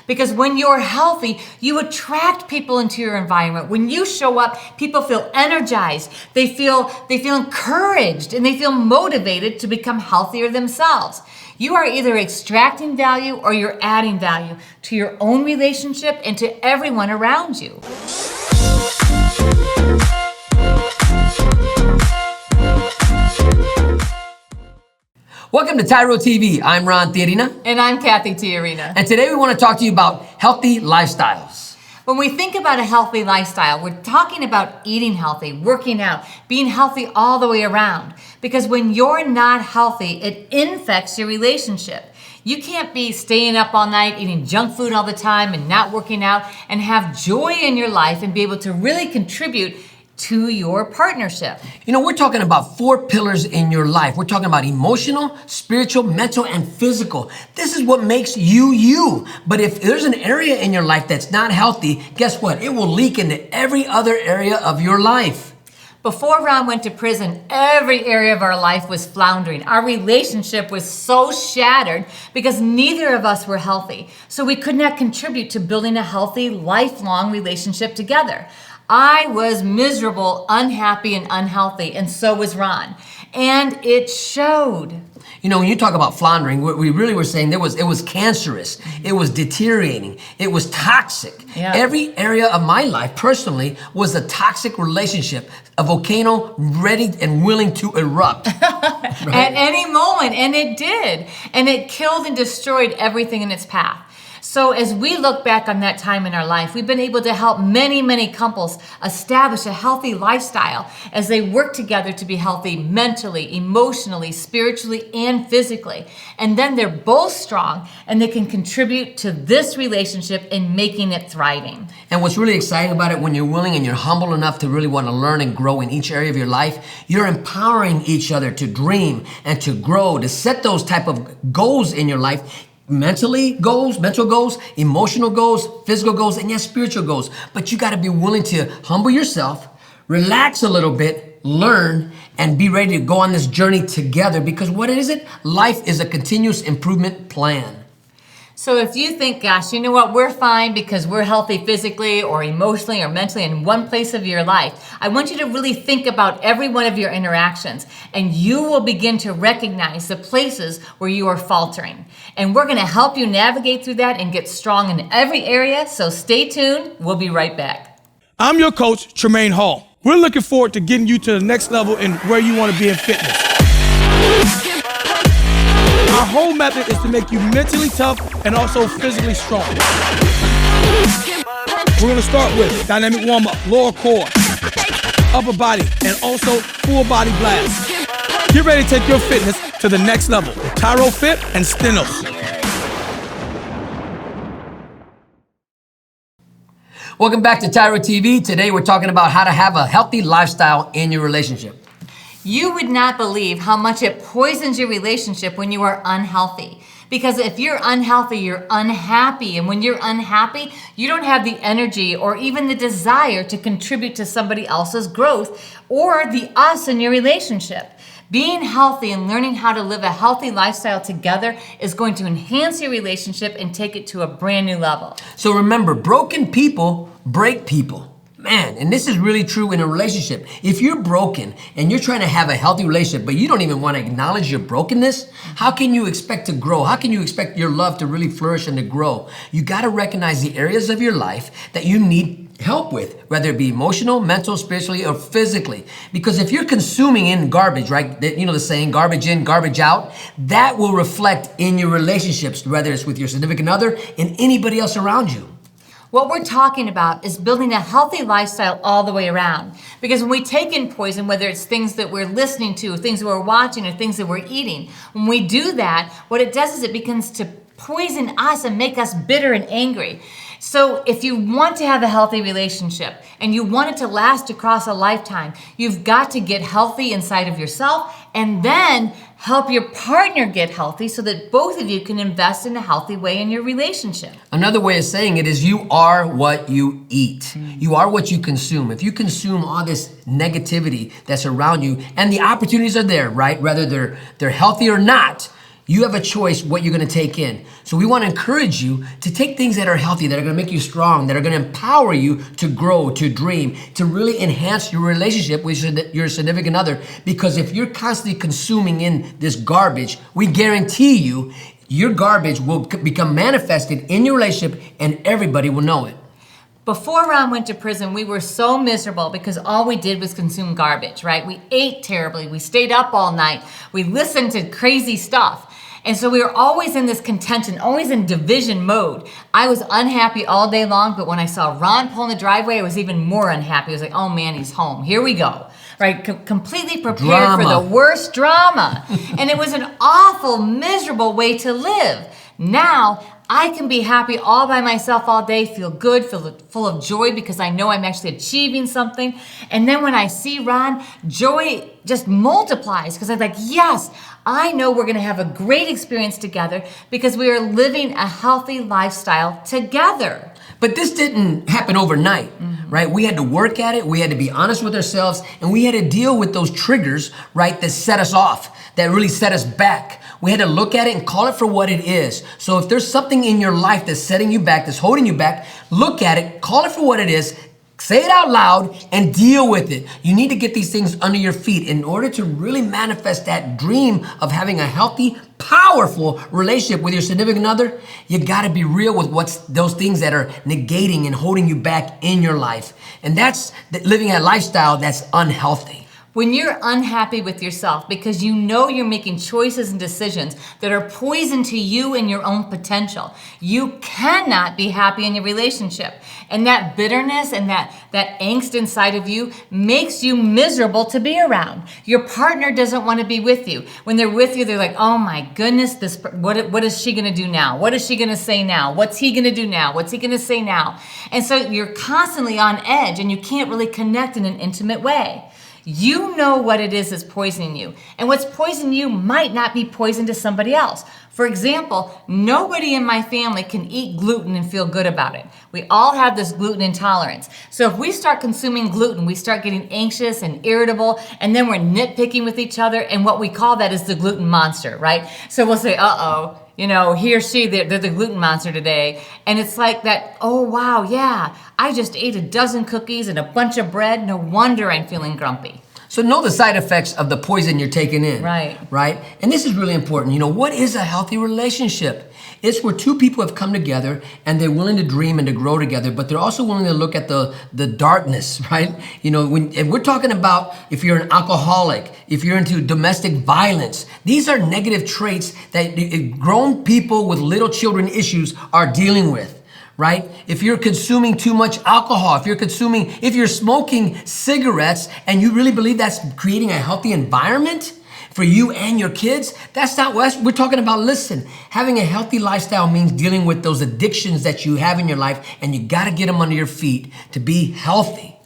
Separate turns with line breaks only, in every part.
Because when you're healthy, you attract people into your environment. When you show up, people feel energized, they feel encouraged, and they feel motivated to become healthier themselves. You are either extracting value or you're adding value to your own relationship and to everyone around you.
Welcome to TYRO TV. I'm Ron and Cathy
And I'm Cathy Tijerina.
And today we want to talk to you about healthy lifestyles.
When we think about a healthy lifestyle, we're talking about eating healthy, working out, being healthy all the way around. Because when you're not healthy, it infects your relationship. You can't be staying up all night, eating junk food all the time, and not working out, and have joy in your life and be able to really contribute to your partnership.
You know, we're talking about 4 pillars in your life. We're talking about emotional, spiritual, mental, and physical. This is what makes you, you. But if there's an area in your life that's not healthy, guess what? It will leak into every other area of your life.
Before Ron went to prison, every area of our life was floundering. Our relationship was so shattered because neither of us were healthy. So we could not contribute to building a healthy, lifelong relationship together. I was miserable, unhappy, and unhealthy, and so was Ron. And it showed.
You know, when you talk about floundering, what we really were saying, it was cancerous, it was deteriorating, it was toxic.
Yeah.
Every area of my life, personally, was a toxic relationship, a volcano ready and willing to erupt.
Right? At any moment, and it did. And it killed and destroyed everything in its path. So as we look back on that time in our life, we've been able to help many, many couples establish a healthy lifestyle as they work together to be healthy mentally, emotionally, spiritually, and physically. And then they're both strong and they can contribute to this relationship in making it thriving.
And what's really exciting about it, when you're willing and you're humble enough to really want to learn and grow in each area of your life, you're empowering each other to dream and to grow, to set those type of goals in your life. Mental goals, emotional goals, physical goals, and yes, spiritual goals. But you got to be willing to humble yourself, relax a little bit, learn, and be ready to go on this journey together. Because what is it? Life is a continuous improvement plan.
So if you think, gosh, you know what, we're fine because we're healthy physically or emotionally or mentally in one place of your life, I want you to really think about every one of your interactions, and you will begin to recognize the places where you are faltering. And we're going to help you navigate through that and get strong in every area, so stay tuned. We'll be right back.
I'm your coach, Tremaine Hall. We're looking forward to getting you to the next level in where you want to be in fitness. Our whole method is to make you mentally tough and also physically strong. We're going to start with dynamic warm-up, lower core, upper body, and also full body blast. Get ready to take your fitness to the next level with TYRO Fit and Stenos.
Welcome back to TYRO TV. Today we're talking about how to have a healthy lifestyle in your relationship.
You would not believe how much it poisons your relationship when you are unhealthy. Because if you're unhealthy, you're unhappy. And when you're unhappy, you don't have the energy or even the desire to contribute to somebody else's growth or the us in your relationship. Being healthy and learning how to live a healthy lifestyle together is going to enhance your relationship and take it to a brand new level.
So remember, broken people break people. Man, and this is really true in a relationship. If you're broken and you're trying to have a healthy relationship, but you don't even want to acknowledge your brokenness, how can you expect to grow? How can you expect your love to really flourish and to grow? You got to recognize the areas of your life that you need help with, whether it be emotional, mental, spiritually, or physically. Because if you're consuming in garbage, right? You know the saying, garbage in, garbage out, that will reflect in your relationships, whether it's with your significant other and anybody else around you.
What we're talking about is building a healthy lifestyle all the way around. Because when we take in poison, whether it's things that we're listening to, things that we're watching, or things that we're eating, when we do that, what it does is it begins to poison us and make us bitter and angry. So if you want to have a healthy relationship and you want it to last across a lifetime, you've got to get healthy inside of yourself and then help your partner get healthy so that both of you can invest in a healthy way in your relationship.
Another way of saying it is you are what you eat. You are what you consume. If you consume all this negativity that's around you and the opportunities are there, right? Whether they're healthy or not, You have a choice what you're gonna take in. So we wanna encourage you to take things that are healthy, that are gonna make you strong, that are gonna empower you to grow, to dream, to really enhance your relationship with your significant other. Because if you're constantly consuming in this garbage, we guarantee you, your garbage will become manifested in your relationship and everybody will know it.
Before Ron went to prison, we were so miserable because all we did was consume garbage, right? We ate terribly. We stayed up all night. We listened to crazy stuff. And so we were always in this contention, always in division mode. I was unhappy all day long, but when I saw Ron pull in the driveway, I was even more unhappy. I was like, oh man, he's home. Here we go. Right? Completely prepared for the worst drama. And it was an awful, miserable way to live. Now, I can be happy all by myself all day, feel good, feel full of joy because I know I'm actually achieving something. And then when I see Ron, joy just multiplies because I'm like, yes, I know we're going to have a great experience together because we are living a healthy lifestyle together.
But this didn't happen overnight, right? We had to work at it. We had to be honest with ourselves, and we had to deal with those triggers, right, that set us off, that really set us back. We had to look at it and call it for what it is. So if there's something in your life that's setting you back, that's holding you back, look at it, call it for what it is, say it out loud, and deal with it. You need to get these things under your feet in order to really manifest that dream of having a healthy, powerful relationship with your significant other. You gotta be real with what's those things that are negating and holding you back in your life. And that's living a lifestyle that's unhealthy.
When you're unhappy with yourself because you know you're making choices and decisions that are poison to you and your own potential, you cannot be happy in your relationship. And that bitterness and that angst inside of you makes you miserable to be around. Your partner doesn't want to be with you. When they're with you, they're like, oh my goodness, what is she going to do now? What is she going to say now? What's he going to do now? What's he going to say now? And so you're constantly on edge and you can't really connect in an intimate way. You know what it is that's poisoning you. And what's poisoning you might not be poison to somebody else. For example, nobody in my family can eat gluten and feel good about it. We all have this gluten intolerance. So if we start consuming gluten, we start getting anxious and irritable, and then we're nitpicking with each other, and what we call that is the gluten monster, right? So we'll say, uh-oh, you know, he or she, they're the gluten monster today. And it's like that, oh, wow, yeah, I just ate a dozen cookies and a bunch of bread. No wonder I'm feeling grumpy.
So know the side effects of the poison you're taking in.
Right.
Right? And this is really important. You know, what is a healthy relationship? It's where two people have come together and they're willing to dream and to grow together, but they're also willing to look at the darkness, right? You know, and we're talking about if you're an alcoholic, if you're into domestic violence, these are negative traits that grown people with little children issues are dealing with. Right? If you're consuming too much alcohol, if you're smoking cigarettes and you really believe that's creating a healthy environment for you and your kids, that's not what we're talking about. Listen, having a healthy lifestyle means dealing with those addictions that you have in your life, and you got to get them under your feet to be healthy.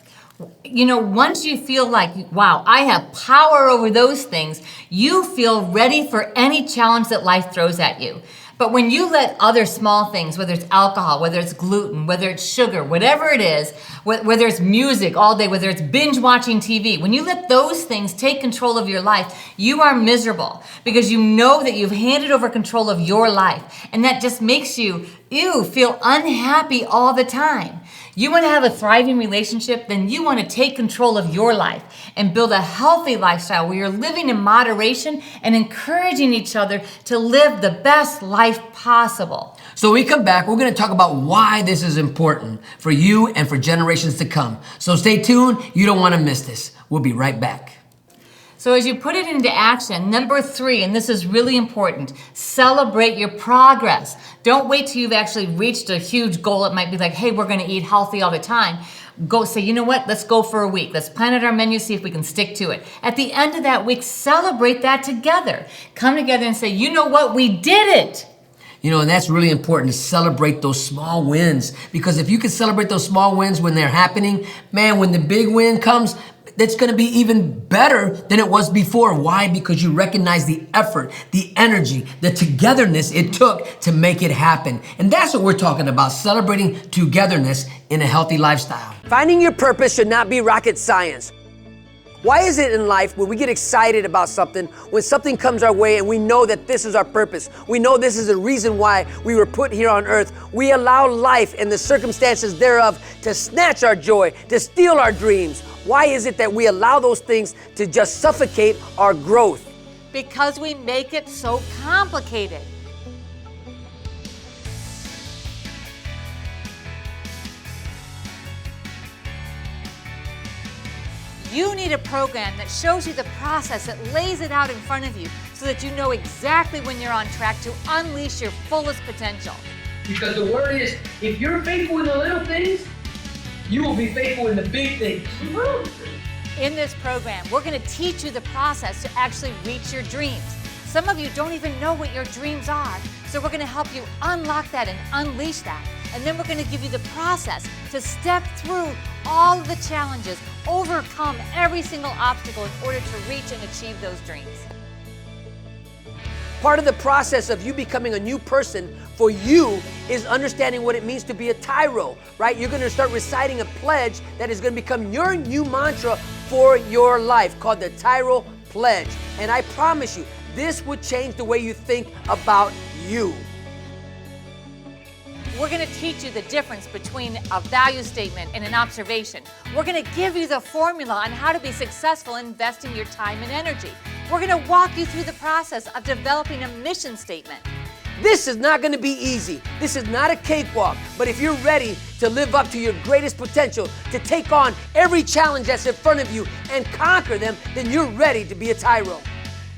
You know, once you feel like, wow, I have power over those things, you feel ready for any challenge that life throws at you. But when you let other small things, whether it's alcohol, whether it's gluten, whether it's sugar, whatever it is, whether it's music all day, whether it's binge watching TV, when you let those things take control of your life, you are miserable because you know that you've handed over control of your life. And that just makes you, feel unhappy all the time. You want to have a thriving relationship, then you want to take control of your life and build a healthy lifestyle where you're living in moderation and encouraging each other to live the best life possible.
So when we come back, we're going to talk about why this is important for you and for generations to come. So stay tuned. You don't want to miss this. We'll be right back.
So as you put it into action, number 3, and this is really important, celebrate your progress. Don't wait till you've actually reached a huge goal. It might be like, hey, we're going to eat healthy all the time. Go say, you know what, let's go for a week. Let's plan out our menu, see if we can stick to it. At the end of that week, celebrate that together. Come together and say, you know what, we did it.
You know, and that's really important to celebrate those small wins, because if you can celebrate those small wins when they're happening, man, when the big win comes, that's going to be even better than it was before. Why? Because you recognize the effort, the energy, the togetherness it took to make it happen. And that's what we're talking about, celebrating togetherness in a healthy lifestyle.
Finding your purpose should not be rocket science.
Why is it in life when we get excited about something, when something comes our way and we know that this is our purpose, we know this is the reason why we were put here on earth, we allow life and the circumstances thereof to snatch our joy, to steal our dreams? Why is it that we allow those things to just suffocate our growth?
Because we make it so complicated. You need a program that shows you the process, that lays it out in front of you so that you know exactly when you're on track to unleash your fullest potential.
Because the word is, if you're faithful in the little things, you will be faithful in the big things.
In this program, we're going to teach you the process to actually reach your dreams. Some of you don't even know what your dreams are, so we're going to help you unlock that and unleash that. And then we're going to give you the process to step through all of the challenges, overcome every single obstacle in order to reach and achieve those dreams.
Part of the process of you becoming a new person for you is understanding what it means to be a TYRO, right? You're going to start reciting a pledge that is going to become your new mantra for your life, called the TYRO Pledge. And I promise you, this would change the way you think about you.
We're going to teach you the difference between a value statement and an observation. We're going to give you the formula on how to be successful in investing your time and energy. We're going to walk you through the process of developing a mission statement.
This is not going to be easy. This is not a cakewalk. But if you're ready to live up to your greatest potential, to take on every challenge that's in front of you and conquer them, then you're ready to be a TYRO.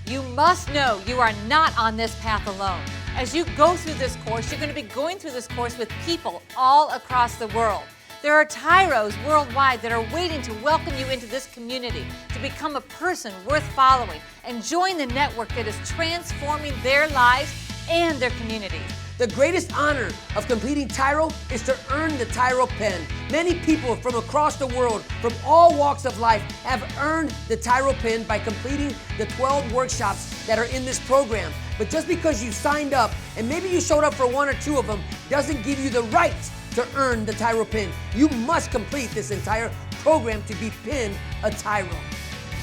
You must know you are not on this path alone. As you go through this course, you're going to be going through this course with people all across the world. There are TYROs worldwide that are waiting to welcome you into this community, to become a person worth following and join the network that is transforming their lives and their communities.
The greatest honor of completing TYRO is to earn the TYRO pen. Many people from across the world, from all walks of life, have earned the TYRO pen by completing the 12 workshops that are in this program. But just because you signed up, and maybe you showed up for one or two of them, doesn't give you the right to earn the TYRO pin. You must complete this entire program to be pinned a TYRO.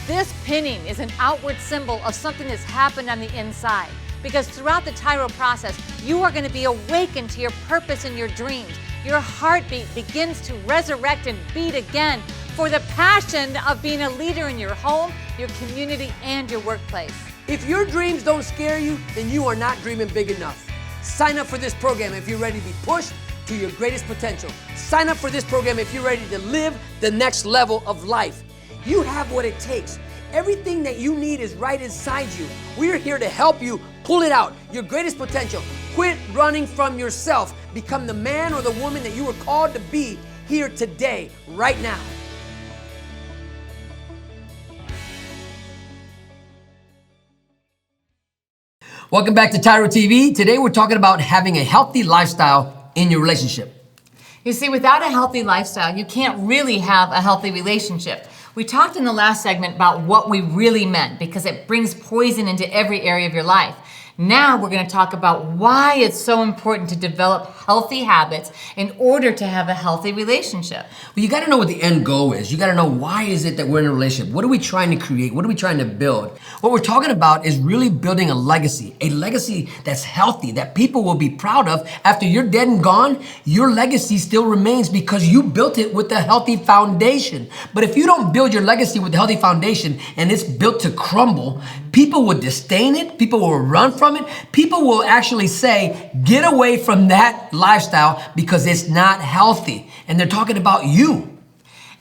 This pinning is an outward symbol of something that's happened on the inside. Because throughout the TYRO process, you are going to be awakened to your purpose and your dreams. Your heartbeat begins to resurrect and beat again for the passion of being a leader in your home, your community, and your workplace.
If your dreams don't scare you, then you are not dreaming big enough. Sign up for this program if you're ready to be pushed to your greatest potential. Sign up for this program if you're ready to live the next level of life. You have what it takes. Everything that you need is right inside you. We're here to help you pull it out, your greatest potential. Quit running from yourself. Become the man or the woman that you were called to be here today, right now. Welcome back to TYRO TV. Today we're talking about having a healthy lifestyle in your relationship.
You see, without a healthy lifestyle, you can't really have a healthy relationship. We talked in the last segment about what we really meant because it brings poison into every area of your life. Now we're going to talk about why it's so important to develop healthy habits in order to have a healthy relationship.
Well, you got to know what the end goal is. You got to know why is it that we're in a relationship? What are we trying to create? What are we trying to build? What we're talking about is really building a legacy that's healthy, that people will be proud of. After you're dead and gone, your legacy still remains because you built it with a healthy foundation. But if you don't build your legacy with a healthy foundation and it's built to crumble, people will disdain it. People will run from it. People will actually say, get away from that lifestyle because it's not healthy. And they're talking about you.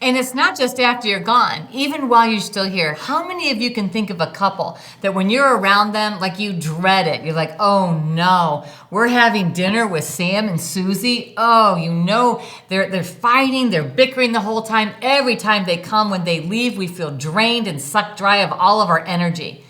And it's not just after you're gone, even while you're still here. How many of you can think of a couple that when you're around them, like you dread it? You're like, oh no, we're having dinner with Sam and Susie. Oh, you know, they're fighting, they're bickering the whole time. Every time they come, when they leave, we feel drained and sucked dry of all of our energy.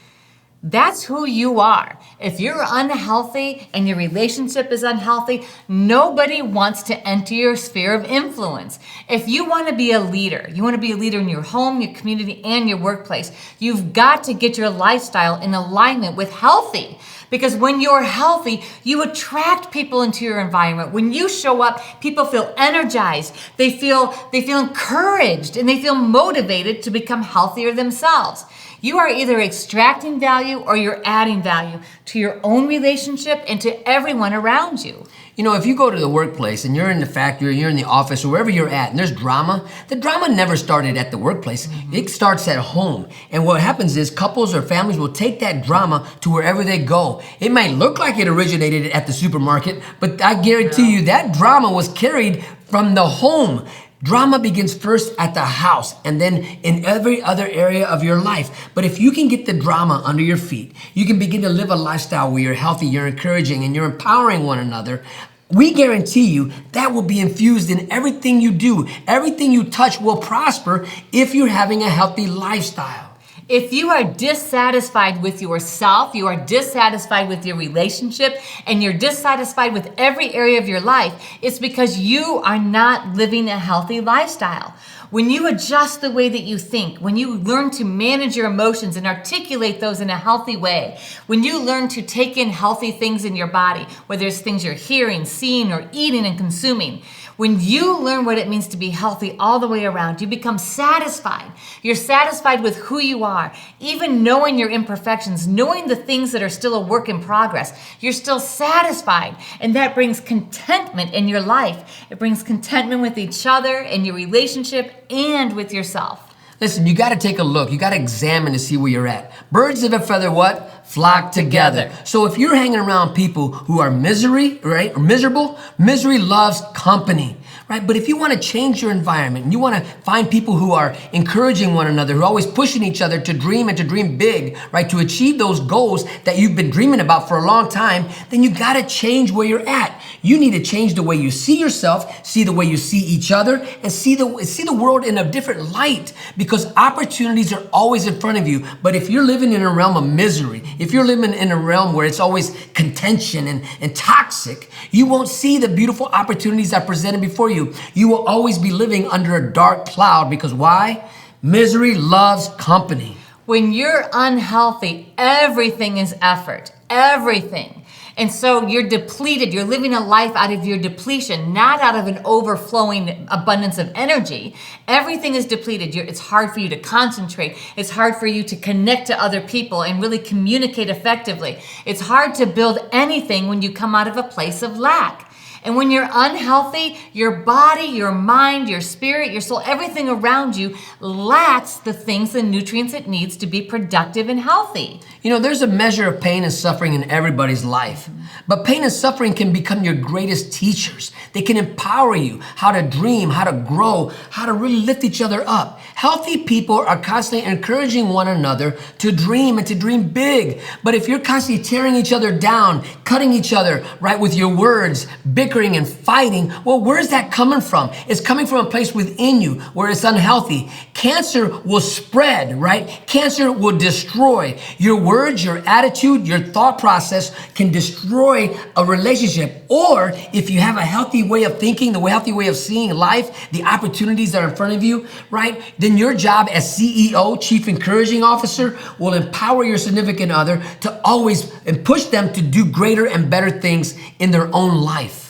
That's who you are. If you're unhealthy and your relationship is unhealthy, nobody wants to enter your sphere of influence. If you want to be a leader, you want to be a leader in your home, your community, and your workplace, you've got to get your lifestyle in alignment with healthy. Because when you're healthy, you attract people into your environment. When you show up, people feel energized, they feel encouraged, and they feel motivated to become healthier themselves. You are either extracting value or you're adding value to your own relationship and to everyone around you.
You know, if you go to the workplace and you're in the factory, or you're in the office, or wherever you're at, and there's drama, the drama never started at the workplace. It starts at home. And what happens is couples or families will take that drama to wherever they go. It might look like it originated at the supermarket, but I guarantee you that drama was carried from the home. Drama begins first at the house and then in every other area of your life. But if you can get the drama under your feet, you can begin to live a lifestyle where you're healthy, you're encouraging, and you're empowering one another. We guarantee you that will be infused in everything you do. Everything you touch will prosper if you're having a healthy lifestyle.
If you are dissatisfied with yourself, you are dissatisfied with your relationship, and you're dissatisfied with every area of your life, it's because you are not living a healthy lifestyle. When you adjust the way that you think, when you learn to manage your emotions and articulate those in a healthy way, when you learn to take in healthy things in your body, whether it's things you're hearing, seeing, or eating and consuming, when you learn what it means to be healthy all the way around, you become satisfied. You're satisfied with who you are, even knowing your imperfections, knowing the things that are still a work in progress. You're still satisfied, and that brings contentment in your life. It brings contentment with each other and your relationship and with yourself.
Listen, you got to take a look. You got to examine to see where you're at. Birds of a feather, what? Flock together. So if you're hanging around people who are right, or miserable, misery loves company, right? But if you want to change your environment and you want to find people who are encouraging one another, who are always pushing each other to dream and to dream big, right? To achieve those goals that you've been dreaming about for a long time, then you got to change where you're at. You need to change the way you see yourself, see the way you see each other, and see the world in a different light, because opportunities are always in front of you. But if you're living in a realm of misery, if you're living in a realm where it's always contention and toxic, you won't see the beautiful opportunities that are presented before you. You will always be living under a dark cloud, because why? Misery loves company.
When you're unhealthy, everything is effort, everything. And so you're depleted. You're living a life out of your depletion, not out of an overflowing abundance of energy. Everything is depleted. It's hard for you to concentrate. It's hard for you to connect to other people and really communicate effectively. It's hard to build anything when you come out of a place of lack. And when you're unhealthy, your body, your mind, your spirit, your soul, everything around you lacks the things, the nutrients it needs to be productive and healthy.
You know, there's a measure of pain and suffering in everybody's life. But pain and suffering can become your greatest teachers. They can empower you how to dream, how to grow, how to really lift each other up. Healthy people are constantly encouraging one another to dream and to dream big. But if you're constantly tearing each other down, cutting each other, right, with your words, bickering and fighting, well, where's that coming from? It's coming from a place within you where it's unhealthy. Cancer will spread, right? Cancer will destroy. Your words, your attitude, your thought process can destroy a relationship. Or if you have a healthy way of thinking, the healthy way of seeing life, the opportunities that are in front of you, right? Then your job as CEO, Chief Encouraging Officer, will empower your significant other to always and push them to do greater and better things in their own life.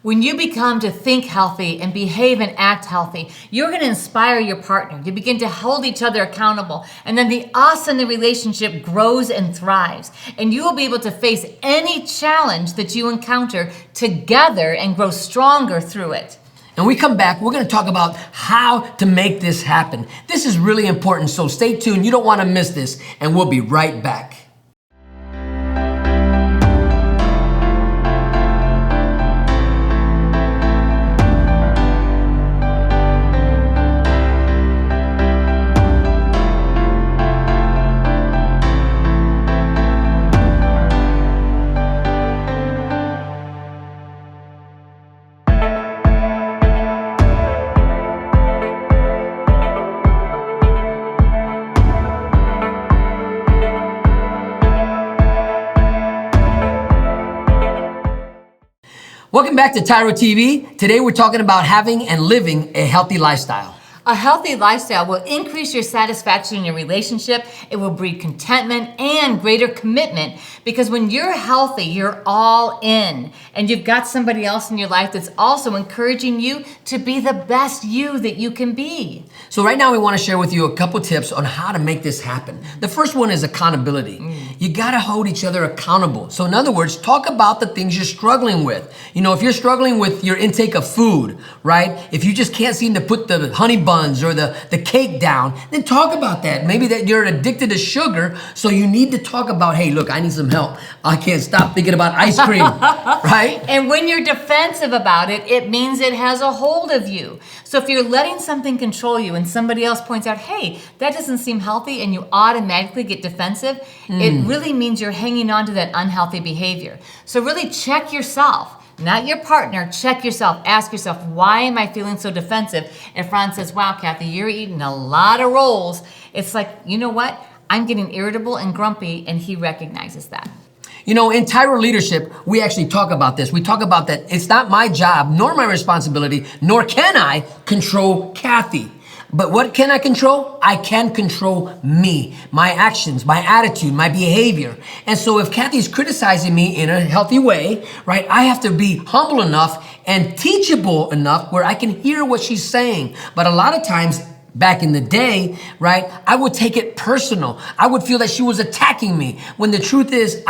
When you become to think healthy and behave and act healthy, you're going to inspire your partner. You begin to hold each other accountable. And then the us in the relationship grows and thrives. And you will be able to face any challenge that you encounter together and grow stronger through it.
And we come back, we're going to talk about how to make this happen. This is really important, so stay tuned. You don't want to miss this, and we'll be right back. Welcome back to TYRO TV. Today we're talking about having and living a healthy lifestyle.
A healthy lifestyle will increase your satisfaction in your relationship. It will breed contentment and greater commitment, because when you're healthy, you're all in, and you've got somebody else in your life that's also encouraging you to be the best you that you can be.
So right now we want to share with you a couple tips on how to make this happen. The first one is accountability. You got to hold each other accountable. So in other words, talk about the things you're struggling with. You know, if you're struggling with your intake of food, right? If you just can't seem to put the honey buns or the cake down, then talk about that. Maybe that you're addicted to sugar, so you need to talk about, hey, look, I need some help. I can't stop thinking about ice cream, right?
And when you're defensive about it, it means it has a hold of you. So if you're letting something control you and somebody else points out, hey, that doesn't seem healthy, and you automatically get defensive, it really means you're hanging on to that unhealthy behavior. So really check yourself. Not your partner, check yourself. Ask yourself, why am I feeling so defensive? If Ron says, wow, Cathy, you're eating a lot of rolls, it's like, you know what? I'm getting irritable and grumpy, and he recognizes that.
You know, in TYRO leadership, we actually talk about this. We talk about that it's not my job, nor my responsibility, nor can I control Cathy. But what can I control? I can control me, my actions, my attitude, my behavior. And so if Cathy's criticizing me in a healthy way, right, I have to be humble enough and teachable enough where I can hear what she's saying. But a lot of times, back in the day, right, I would take it personal. I would feel that she was attacking me, when the truth is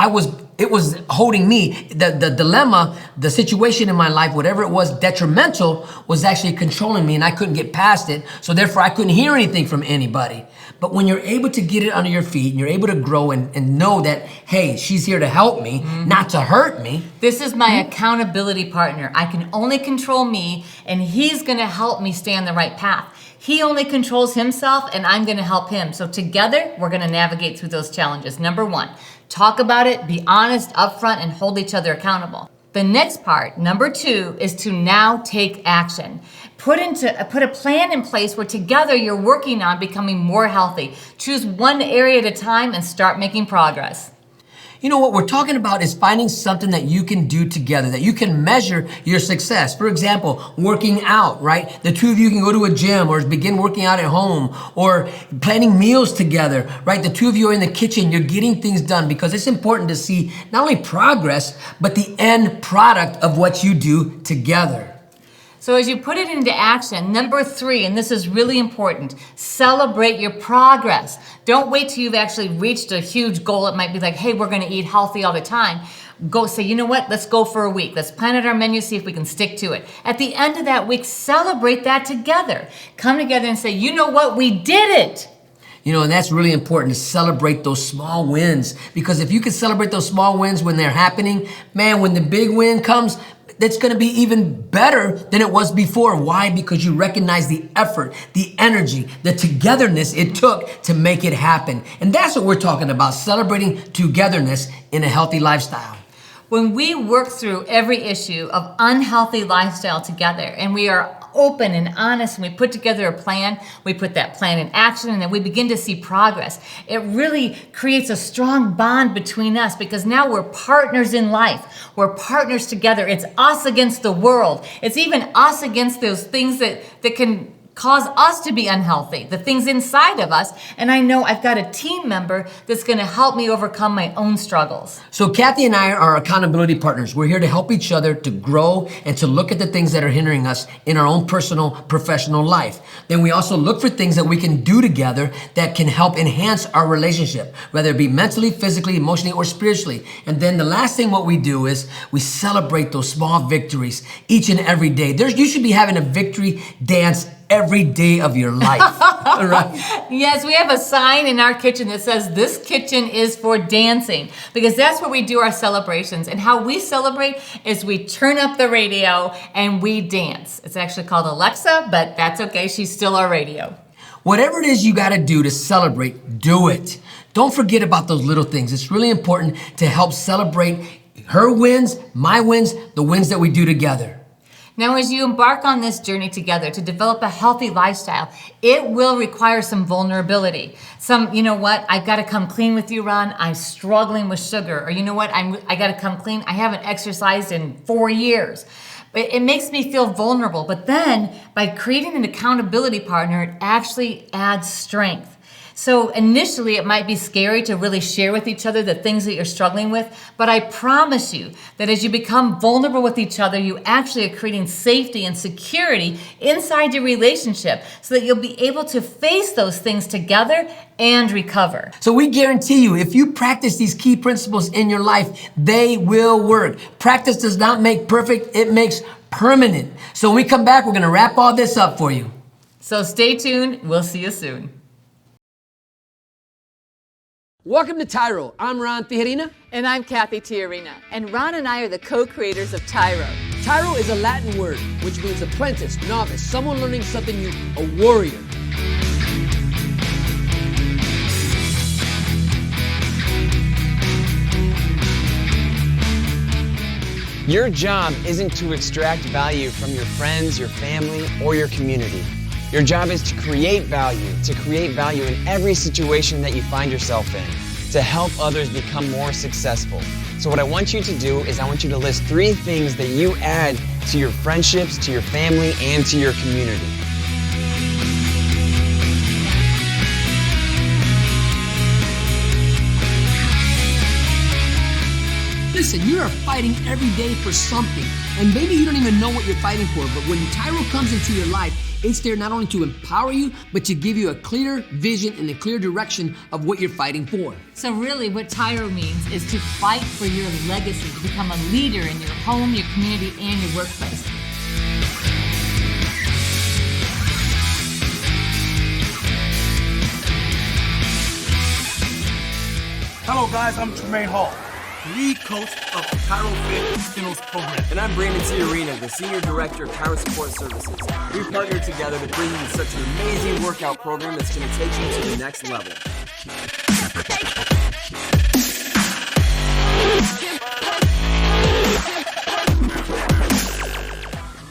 it was holding me. The dilemma, the situation in my life, whatever it was detrimental, was actually controlling me, and I couldn't get past it. So therefore I couldn't hear anything from anybody. But when you're able to get it under your feet and you're able to grow and know that, hey, she's here to help me, not to hurt me.
This is my accountability partner. I can only control me, and he's gonna help me stay on the right path. He only controls himself, and I'm gonna help him. So together, we're gonna navigate through those challenges. Number one, talk about it, be honest, upfront, and hold each other accountable. The next part, number two, is to now take action. Put a plan in place where together you're working on becoming more healthy. Choose one area at a time and start making progress.
You know, what we're talking about is finding something that you can do together, that you can measure your success. For example, working out, right? The two of you can go to a gym or begin working out at home, or planning meals together, right? The two of you are in the kitchen, you're getting things done, because it's important to see not only progress, but the end product of what you do together.
So as you put it into action, number three, and this is really important, celebrate your progress. Don't wait till you've actually reached a huge goal. It might be like, hey, we're gonna eat healthy all the time. Go say, you know what, let's go for a week. Let's plan out our menu, see if we can stick to it. At the end of that week, celebrate that together. Come together and say, you know what, we did it.
You know, and that's really important, to celebrate those small wins. Because if you can celebrate those small wins when they're happening, man, when the big win comes, that's gonna be even better than it was before. Why? Because you recognize the effort, the energy, the togetherness it took to make it happen. And that's what we're talking about, celebrating togetherness in a healthy lifestyle.
When we work through every issue of unhealthy lifestyle together, and we are open and honest, and we put together a plan, we put that plan in action, and then we begin to see progress, it really creates a strong bond between us, because now we're partners in life. We're partners together. It's us against the world. It's even us against those things that can cause us to be unhealthy, the things inside of us. And I know I've got a team member that's gonna help me overcome my own struggles.
So Cathy and I are accountability partners. We're here to help each other to grow and to look at the things that are hindering us in our own personal, professional life. Then we also look for things that we can do together that can help enhance our relationship, whether it be mentally, physically, emotionally, or spiritually. And then the last thing what we do is we celebrate those small victories each and every day. You should be having a victory dance every day of your life. Right?
Yes, we have a sign in our kitchen that says this kitchen is for dancing, because that's where we do our celebrations. And how we celebrate is we turn up the radio and we dance. It's actually called Alexa, but that's okay. She's still our radio.
Whatever it is you got to do to celebrate, do it. Don't forget about those little things. It's really important to help celebrate her wins, my wins, the wins that we do together.
Now, as you embark on this journey together to develop a healthy lifestyle, it will require some vulnerability. You know what, I've got to come clean with you, Ron. I'm struggling with sugar. Or you know what, I got to come clean. I haven't exercised in 4 years. But it makes me feel vulnerable. But then by creating an accountability partner, it actually adds strength. So initially it might be scary to really share with each other the things that you're struggling with, but I promise you that as you become vulnerable with each other, you actually are creating safety and security inside your relationship so that you'll be able to face those things together and recover.
So we guarantee you, if you practice these key principles in your life, they will work. Practice does not make perfect, it makes permanent. So when we come back, we're gonna wrap all this up for you.
So stay tuned, we'll see you soon.
Welcome to TYRO. I'm Ron Tijerina.
And I'm Cathy Tijerina. And Ron and I are the co-creators of TYRO.
TYRO is a Latin word, which means apprentice, novice, someone learning something new, a warrior.
Your job isn't to extract value from your friends, your family, or your community. Your job is to create value in every situation that you find yourself in, to help others become more successful. So what I want you to do is I want you to list 3 things that you add to your friendships, to your family, and to your community.
Listen, you are fighting every day for something, and maybe you don't even know what you're fighting for, but when TYRO comes into your life, it's there not only to empower you, but to give you a clear vision and a clear direction of what you're fighting for.
So really what TYRO means is to fight for your legacy, to become a leader in your home, your community, and your workplace.
Hello guys, I'm Jermaine Hall, lead coach of the TYRO Fit and Skittles program.
And I'm Brandon Tijerina, the Senior Director of TYRO Support Services. We've partnered together to bring you such an amazing workout program that's going to take you to the next level.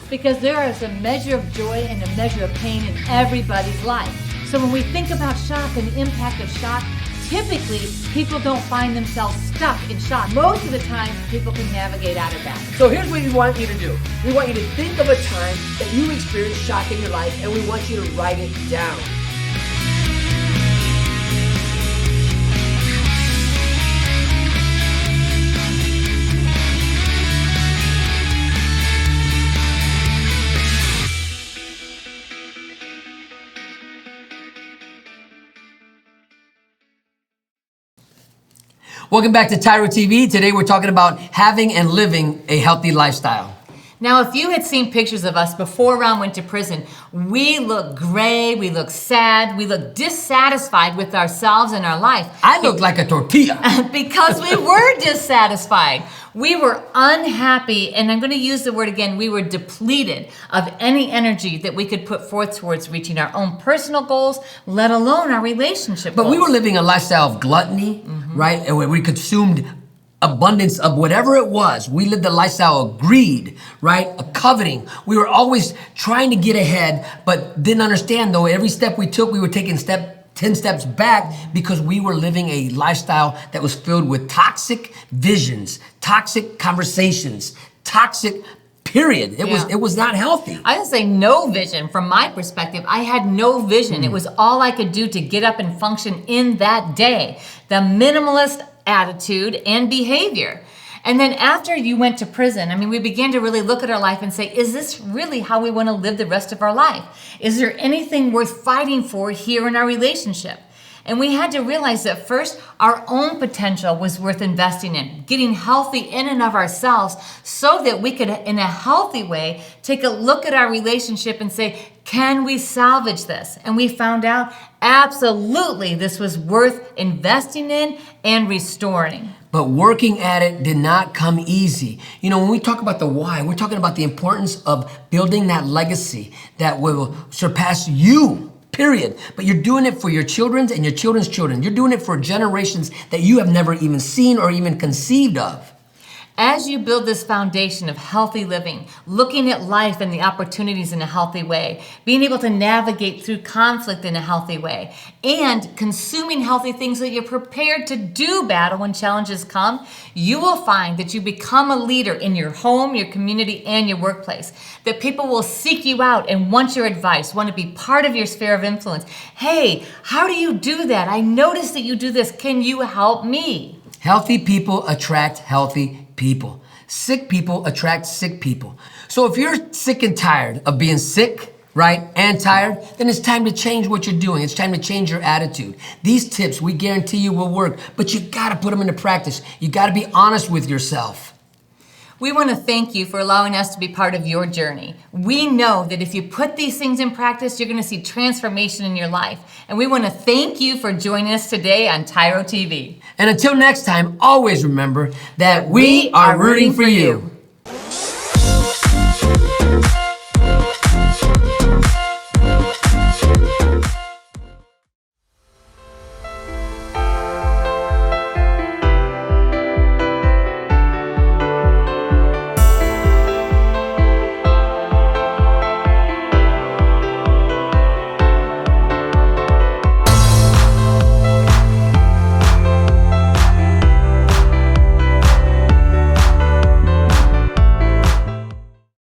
Because there is a measure of joy and a measure of pain in everybody's life. So when we think about shock and the impact of shock, typically, people don't find themselves stuck in shock. Most of the time, people can navigate out of that.
So here's what we want you to do. We want you to think of a time that you experienced shock in your life, and we want you to write it down. Welcome back to TYRO TV. Today we're talking about having and living a healthy lifestyle.
Now, if you had seen pictures of us before Ron went to prison, we look gray, we look sad, we look dissatisfied with ourselves and our life.
I look like a tortilla.
Because we were dissatisfied. We were unhappy, and I'm going to use the word again, we were depleted of any energy that we could put forth towards reaching our own personal goals, let alone our relationship goals.
But we were living a lifestyle of gluttony, right? And we consumed abundance of whatever it was. We lived a lifestyle of greed, right? Of coveting. We were always trying to get ahead, but didn't understand though, every step we took, we were taking 10 steps back because we were living a lifestyle that was filled with toxic visions, toxic conversations, toxic period. It was not healthy.
I would say no vision from my perspective. I had no vision. It was all I could do to get up and function in that day. The minimalist attitude and behavior. And then after you went to prison, I mean, we began to really look at our life and say, is this really how we want to live the rest of our life? Is there anything worth fighting for here in our relationship? And we had to realize that first, our own potential was worth investing in, getting healthy in and of ourselves so that we could, in a healthy way, take a look at our relationship and say, can we salvage this? And we found out absolutely this was worth investing in and restoring.
But working at it did not come easy. You know, when we talk about the why, we're talking about the importance of building that legacy that will surpass you, period. But you're doing it for your children and your children's children. You're doing it for generations that you have never even seen or even conceived of.
As you build this foundation of healthy living, looking at life and the opportunities in a healthy way, being able to navigate through conflict in a healthy way, and consuming healthy things so that you're prepared to do battle when challenges come, you will find that you become a leader in your home, your community, and your workplace. That people will seek you out and want your advice, want to be part of your sphere of influence. Hey, how do you do that? I noticed that you do this. Can you help me?
Healthy people attract healthy people. Sick people attract sick people. So if you're sick and tired of being sick, right, and tired, then it's time to change what you're doing. It's time to change your attitude. These tips, we guarantee you will work, but you gotta put them into practice. You gotta be honest with yourself.
We want to thank you for allowing us to be part of your journey. We know that if you put these things in practice, you're going to see transformation in your life. And we want to thank you for joining us today on TYRO TV.
And until next time, always remember that we are rooting for you.